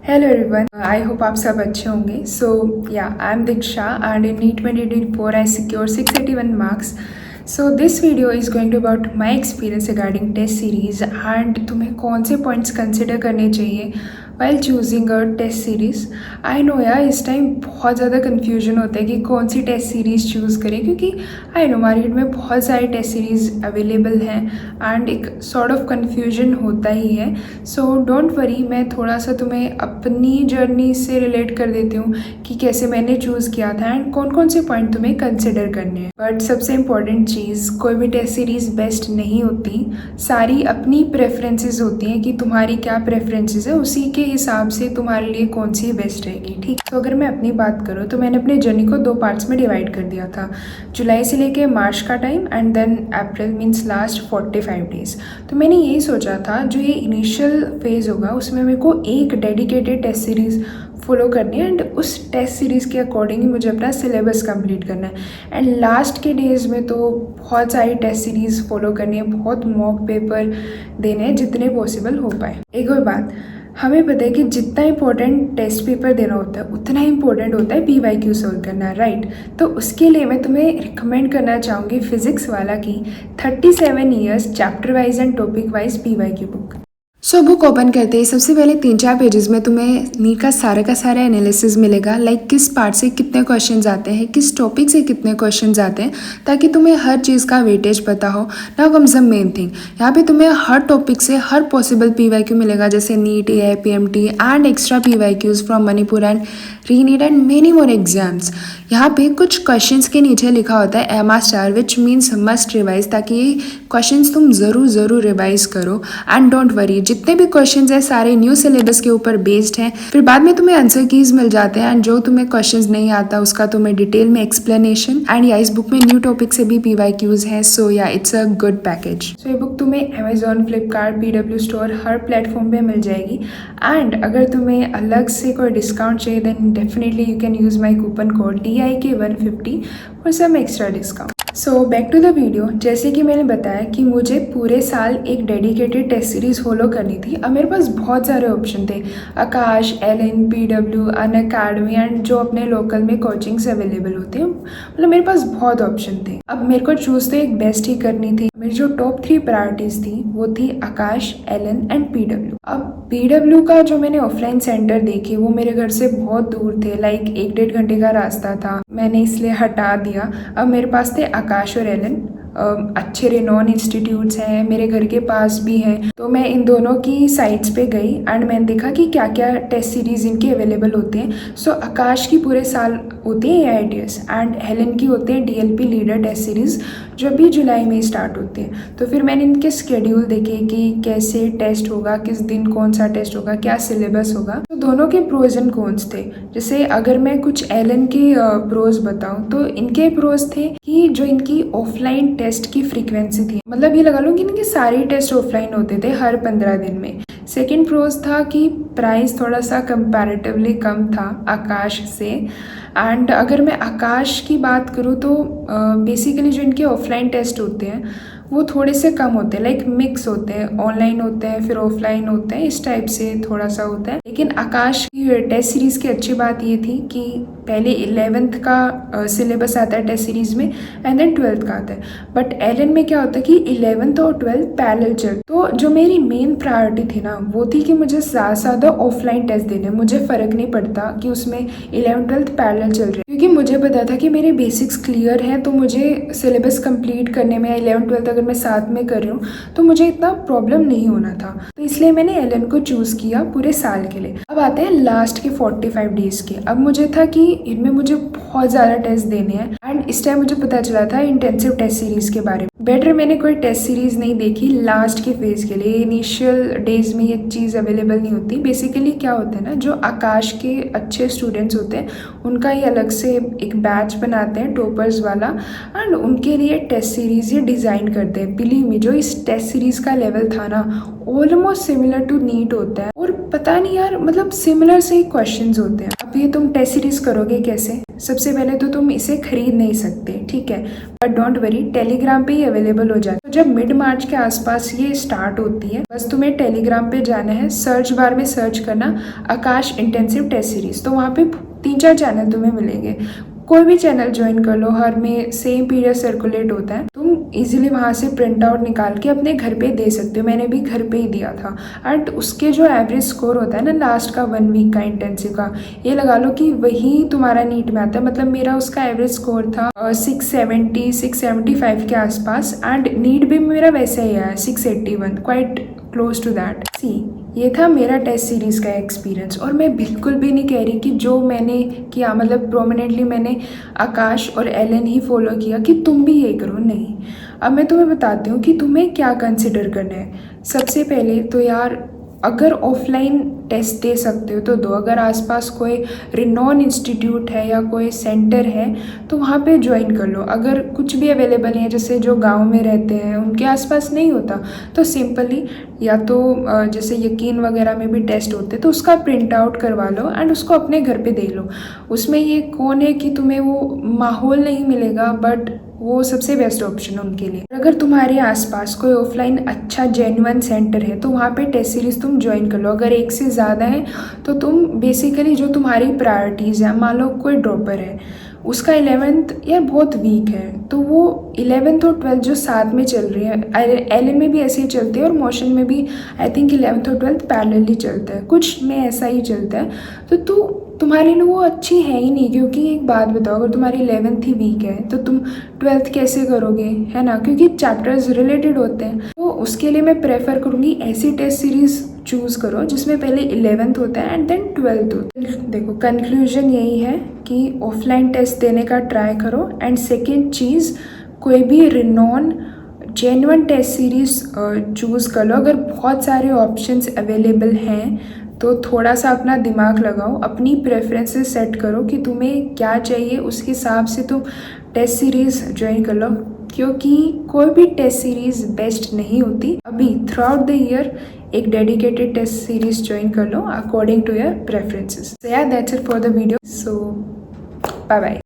Hello everyone, I hope आप सब अच्छे होंगे. So yeah I am Diksha and in NEET 2024 I secure 681 marks. So this video is going to about my experience regarding test series and तुम्हें कौन से points consider करने चाहिए while choosing a test series. I know यार, इस time बहुत ज़्यादा confusion होता है कि कौन सी टेस्ट सीरीज़ चूज़ करें, क्योंकि आई नो मार्केट में बहुत सारी टेस्ट सीरीज़ अवेलेबल हैं एंड एक सॉर्ट ऑफ कन्फ्यूजन होता ही है. सो डोंट वरी, मैं थोड़ा सा तुम्हें अपनी जर्नी से रिलेट कर देती हूँ कि कैसे मैंने चूज़ किया था एंड कौन कौन से पॉइंट तुम्हें कंसिडर करने हैं. बट सबसे इम्पॉर्टेंट चीज़, कोई भी टेस्ट सीरीज़ बेस्ट नहीं होती. सारी अपनी प्रेफरेंसेस होती हैं कि तुम्हारी क्या प्रेफरेंसेस है, उसी के हिसाब से तुम्हारे लिए कौन सी बेस्ट रहेगी. ठीक, तो अगर मैं अपनी बात करूँ तो मैंने अपने जर्नी को 2 पार्ट्स में डिवाइड कर दिया था. जुलाई से लेके मार्च का time and then April means last 45 days. तो मैंने यही सोचा था, जो ये इनिशियल फेज़ होगा उसमें मेरे को एक डेडिकेटेड टेस्ट सीरीज़ फॉलो करनी है एंड उस टेस्ट सीरीज़ के अकॉर्डिंग ही मुझे अपना सिलेबस कंप्लीट करना है. एंड लास्ट के डेज़ में तो बहुत सारी टेस्ट सीरीज़ फॉलो करनी है, बहुत मॉक पेपर देने हैं जितने पॉसिबल हो पाए. एक और बात, हमें पता है कि जितना इंपॉर्टेंट टेस्ट पेपर देना होता है उतना इंपॉर्टेंट होता है PYQ सॉल्व करना, राइट. तो उसके लिए मैं तुम्हें रिकमेंड करना चाहूँगी फिज़िक्स वाला की 37 years chapter wise and topic wise PYQ book. So book open करते ही सबसे पहले 3-4 पेजेस में तुम्हें नीट का सारा एनालिसिस मिलेगा, लाइक किस पार्ट से कितने क्वेश्चंस आते हैं, किस टॉपिक से कितने क्वेश्चंस आते हैं, ताकि तुम्हें हर चीज़ का वेटेज पता हो. Now comes the main thing, यहाँ पे तुम्हें हर टॉपिक से हर पॉसिबल PYQ मिलेगा, जैसे NEET, AI, PMT and extra PYQs from Manipur and reNEET and many more exams. यहाँ पे कुछ क्वेश्चंस के नीचे लिखा होता है MR* which means must revise, ताकि ये क्वेश्चंस तुम ज़रूर रिवाइज करो. एंड डोंट वरी, जितने भी क्वेश्चंस हैं सारे न्यू सिलेबस के ऊपर बेस्ड हैं. फिर बाद में तुम्हें आंसर कीज मिल जाते हैं एंड जो तुम्हें क्वेश्चंस नहीं आता उसका तुम्हें डिटेल में एक्सप्लेनेशन. एंड या इस बुक में न्यू टॉपिक से भी PYQs हैं. सो या इट्स अ गुड पैकेज. सो ये बुक तुम्हें Amazon, Flipkart, PW स्टोर हर प्लेटफॉर्म पे मिल जाएगी. एंड अगर तुम्हें अलग से कोई डिस्काउंट चाहिए then definitely you can use my coupon code DIK150 for some extra discount. So back to the video. जैसे कि मैंने बताया कि मुझे पूरे साल एक डेडिकेटेड टेस्ट सीरीज़ फॉलो करनी थी. अब मेरे पास बहुत सारे ऑप्शन थे, आकाश, LN, PW, अनअकैडमी एंड जो अपने लोकल में कोचिंग्स अवेलेबल होते हैं. मतलब मेरे पास बहुत ऑप्शन थे. अब मेरे को चूज़ तो एक बेस्ट ही करनी थी. मेरी जो टॉप 3 प्रायोरिटीज़ थी वो थी आकाश, LN एंड PW. अब PW का जो मैंने ऑफलाइन सेंटर देखे वो मेरे घर से बहुत दूर थे, लाइक 1-1.5 घंटे का रास्ता था. मैंने इसलिए हटा दिया. अब मेरे पास थे आकाश और LN. अच्छे रेनॉन इंस्टीट्यूट्स हैं, मेरे घर के पास भी हैं. तो मैं इन दोनों की साइट्स पे गई एंड मैंने देखा कि क्या क्या टेस्ट सीरीज़ इनके अवेलेबल होते हैं. सो आकाश की पूरे साल होती है AITS एंड LN की होते हैं DLP लीडर टेस्ट सीरीज़, जो भी जुलाई में स्टार्ट होते हैं. तो फिर मैंने इनके स्केड्यूल देखे कि कैसे टेस्ट होगा, किस दिन कौन सा टेस्ट होगा, क्या सिलेबस होगा. तो दोनों के प्रोज एंड कॉन्स थे. जैसे अगर मैं कुछ LN के प्रोज बताऊं तो इनके प्रोज थे कि जो इनकी ऑफलाइन टेस्ट की फ्रीक्वेंसी थी, मतलब ये लगा लो कि इनके सारे टेस्ट ऑफलाइन होते थे हर 15 दिन में. सेकेंड प्रोज था कि प्राइस थोड़ा सा कंपैरेटिवली कम था आकाश से. एंड अगर मैं आकाश की बात करूँ तो बेसिकली जो इनके ऑफलाइन टेस्ट होते हैं वो थोड़े से कम होते हैं, लाइक मिक्स होते हैं, ऑनलाइन होते हैं फिर ऑफलाइन होते हैं, इस टाइप से थोड़ा सा होता है. लेकिन आकाश की टेस्ट सीरीज़ की अच्छी बात ये थी कि पहले 11th का सिलेबस आता है टेस्ट सीरीज़ में एंड देन 12th का आता है. बट LN में क्या होता है कि 11th और 12th पैरेलल चल. तो जो मेरी मेन प्रायोरिटी थी ना वो थी कि मुझे ज़्यादा ऑफलाइन टेस्ट देने, मुझे फ़र्क नहीं पड़ता कि उसमें 11th-12th पैरेलल चल रहे हैं, क्योंकि मुझे पता था कि मेरे बेसिक्स क्लियर हैं. तो मुझे सिलेबस कंप्लीट करने में 11th-12th अगर मैं साथ में कर रही हूँ तो मुझे इतना प्रॉब्लम नहीं होना था. तो इसलिए मैंने LN को चूज़ किया पूरे साल के लिए. अब आते हैं लास्ट के 45 डेज़ के. अब मुझे था कि इनमें मुझे बहुत ज़्यादा टेस्ट देने हैं एंड इस टाइम मुझे पता चला था इंटेंसिव टेस्ट सीरीज़ के बारे में. बेटर मैंने कोई टेस्ट सीरीज़ नहीं देखी लास्ट के फेज़ के लिए. इनिशियल डेज में ये चीज़ अवेलेबल नहीं होती. बेसिकली क्या होता है ना, जो आकाश के अच्छे स्टूडेंट्स होते हैं उनका ये अलग से एक बैच बनाते हैं टॉपर्स वाला एंड उनके लिए टेस्ट सीरीज़ ये डिज़ाइन करते हैं. बिलीव मी, जो इस टेस्ट सीरीज़ का लेवल था ना ऑलमोस्ट सिमिलर टू नीट होता है, और पता नहीं यार मतलब सिमिलर से ही क्वेश्चंस होते हैं। अब ये तुम टेस्ट सीरीज करोगे कैसे? सबसे पहले तो तुम इसे खरीद नहीं सकते, ठीक है, बट डोंट वरी, टेलीग्राम पे ही अवेलेबल हो जाता है। तो जब मिड मार्च के आसपास ये स्टार्ट होती है, बस तुम्हें टेलीग्राम पे जाना है, सर्च बार में सर्च करना आकाश इंटेंसिव टेस्ट सीरीज, तो वहाँ पे 3-4 चैनल तुम्हें मिलेंगे। कोई भी चैनल ज्वाइन कर लो, हर में सेम पीरियड सर्कुलेट होता है। तुम इजीली वहाँ से प्रिंट आउट निकाल के अपने घर पे दे सकते हो। मैंने भी घर पे ही दिया था। एंड उसके जो एवरेज स्कोर होता है ना लास्ट का 1 वीक का इंटेंसिव का, ये लगा लो कि वही तुम्हारा नीट में आता है। मतलब मेरा उसका एवरेज स्कोर था 675 के आसपास, एंड नीट भी मेरा वैसे ही आया 681, क्वाइट क्लोज टू दैट। सी, ये था मेरा टेस्ट सीरीज़ का एक्सपीरियंस। और मैं बिल्कुल भी नहीं कह रही कि जो मैंने किया, मतलब प्रोमिनेंटली मैंने आकाश और एलन ही फॉलो किया कि तुम भी ये करो, नहीं। अब मैं तुम्हें बताती हूँ कि तुम्हें क्या कंसिडर करना है। सबसे पहले तो यार, अगर ऑफलाइन टेस्ट दे सकते हो तो दो। अगर आसपास कोई रिनॉन इंस्टीट्यूट है या कोई सेंटर है तो वहाँ पे ज्वाइन कर लो। अगर कुछ भी अवेलेबल है, जैसे जो गांव में रहते हैं उनके आसपास नहीं होता, तो सिंपली या तो जैसे यकीन वगैरह में भी टेस्ट होते तो उसका प्रिंट आउट करवा लो एंड उसको अपने घर पे दे लो। उसमें ये कौन है कि तुम्हें वो माहौल नहीं मिलेगा, बट वो सबसे बेस्ट ऑप्शन है उनके लिए। अगर तुम्हारे आसपास कोई ऑफलाइन अच्छा जेन्युइन सेंटर है तो वहाँ पे टेस्ट सीरीज तुम ज्वाइन कर लो। अगर एक से ज़्यादा है तो तुम बेसिकली जो तुम्हारी प्रायोरिटीज़ है, मान लो कोई ड्रॉपर है, उसका 11th यार बहुत वीक है, तो वो 11th और 12th जो साथ में चल रही है, एलन में भी ऐसे ही चलती है और मोशन में भी आई थिंक 11th और 12th पैरेलली चलता है, कुछ में ऐसा ही चलता है। तो तुम्हारे लिए वो अच्छी है ही नहीं, क्योंकि एक बात बताओ, अगर तुम्हारी 11th ही वीक है तो तुम 12th कैसे करोगे, है ना? क्योंकि चैप्टर्स रिलेटेड होते हैं। तो उसके लिए मैं प्रेफर करूँगी ऐसी टेस्ट सीरीज़ चूज़ करो जिसमें पहले 11th होता है एंड देन 12th होता है। देखो, कंक्लूजन यही है कि ऑफलाइन टेस्ट देने का ट्राई करो। एंड सेकेंड चीज़, कोई भी renown genuine test series choose कर लो। अगर बहुत सारे ऑप्शंस अवेलेबल हैं तो थोड़ा सा अपना दिमाग लगाओ, अपनी प्रेफरेंसेस सेट करो कि तुम्हें क्या चाहिए, उस हिसाब से तुम टेस्ट सीरीज़ ज्वाइन कर लो, क्योंकि कोई भी टेस्ट सीरीज़ बेस्ट नहीं होती। अभी थ्रू आउट द ईयर एक डेडिकेटेड टेस्ट सीरीज़ ज्वाइन कर लो according to your preferences. So yeah that's it for the video. So bye bye.